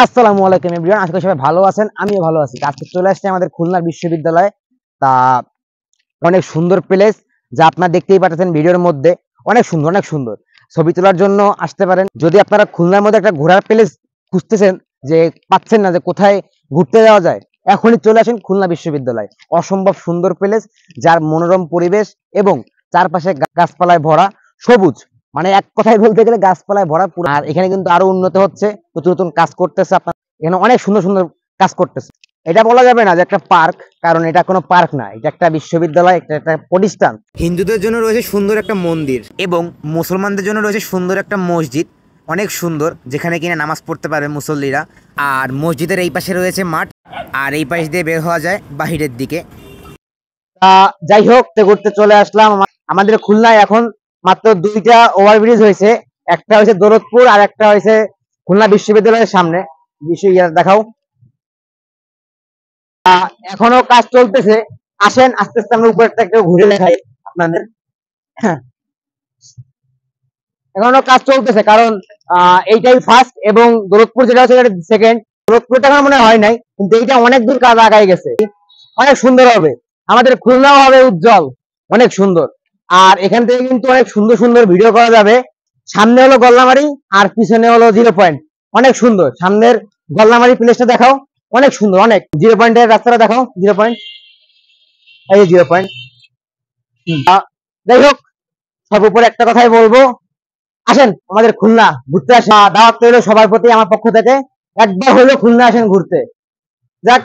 আসসালামু আলাইকুম এভরিওয়ান, আজকে সবাই ভালো আছেন, আমিও ভালো আছি। আজকে চলে আসছে আমাদের খুলনা বিশ্ববিদ্যালয়। তা অনেক সুন্দর প্লেস, যা আপনারা দেখতেই পাচ্ছেন ভিডিওর মধ্যে। অনেক সুন্দর, অনেক সুন্দর ছবি তোলার জন্য আসতে পারেন। যদি আপনারা খুলনার মধ্যে একটা ঘোরার প্লেস খুঁজতেছেন, যে পাচ্ছেন না যে কোথায় ঘুরতে যাওয়া যায়, এখনই চলে আসেন খুলনা বিশ্ববিদ্যালয়। অসম্ভব সুন্দর প্লেস, যার মনোরম পরিবেশ এবং চারপাশে গাছপালায় ভরা, সবুজ। মানে এক কথায় বলতে গেলে গাছপালায় ভরা পুরো। আর এখানে কিন্তু আরো উন্নত হচ্ছে, নতুন নতুন কাজ করতেছে। আপনার এখানে অনেক সুন্দর সুন্দর কাজ করতেছে। এটা বলা যাবে না যে একটা পার্ক, কারণ এটা কোনো পার্ক না, এটা একটা বিশ্ববিদ্যালয়, একটা প্রতিষ্ঠান। হিন্দুদের জন্য রয়েছে সুন্দর একটা মন্দির এবং মুসলমানদের জন্য রয়েছে সুন্দর একটা মসজিদ, অনেক সুন্দর, যেখানে কিনা নামাজ পড়তে পারবে মুসল্লিরা। আর মসজিদের এই পাশে রয়েছে মাঠ, আর এই পাশ দিয়ে বের হওয়া যায় বাহিরের দিকে। যাই হোক, ঘুরতে চলে আসলাম। আমাদের খুলনায় এখন মাত্র দুইটা ওভারব্রিজ হয়েছে, একটা হয়েছে দৌলতপুর আর একটা হয়েছে খুলনা বিশ্ববিদ্যালয়ের সামনে। দেখাও, এখনো কাজ চলতেছে। আসেন আস্তে আস্তে আমরা উপরটা একটু ঘুরে দেখাই আপনাদের। এখনো কাজ চলতেছে, কারণ এইটাই ফার্স্ট এবং দৌলতপুর যেটা হচ্ছে সেকেন্ড। দৌলতপুরটা আমার মনে হয় নাই, কিন্তু এইটা অনেক দূর কাজ আগাই গেছে। অনেক সুন্দর হবে, আমাদের খুলনাও হবে উজ্জ্বল, অনেক সুন্দর। আর এখান থেকে কিন্তু অনেক সুন্দর সুন্দর ভিডিও করা যাবে। সামনে হলো গল্লামারি আর পিছনে হলো 0 পয়েন্ট। অনেক সুন্দর। সামনের গল্লামারি প্লেসটা দেখাও, অনেক সুন্দর। অনেক 0 পয়েন্টের রাস্তাটা দেখাও, 0 পয়েন্ট, এই 0 পয়েন্ট। যাই হোক, সব উপরে একটা কথাই বলবো, আসেন আমাদের খুলনা ঘুরতে। আসা দাওয়াত রইল সবার প্রতি আমার পক্ষ থেকে, একবার হলো খুলনা আসেন ঘুরতে। যাক,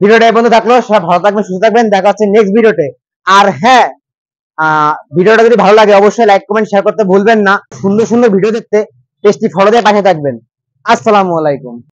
ভিডিওটা এই পর্যন্ত থাকলো। সব ভালো থাকবেন, সুস্থ থাকবেন, দেখা হচ্ছে নেক্সট ভিডিওতে। আর হ্যাঁ, ভিডিওটা যদি ভালো লাগে অবশ্যই লাইক কমেন্ট শেয়ার করতে ভুলবেন না। সুন্দর সুন্দর ভিডিও দেখতে পেজটি ফলো দিয়ে পাশে থাকবেন। আসসালামু আলাইকুম।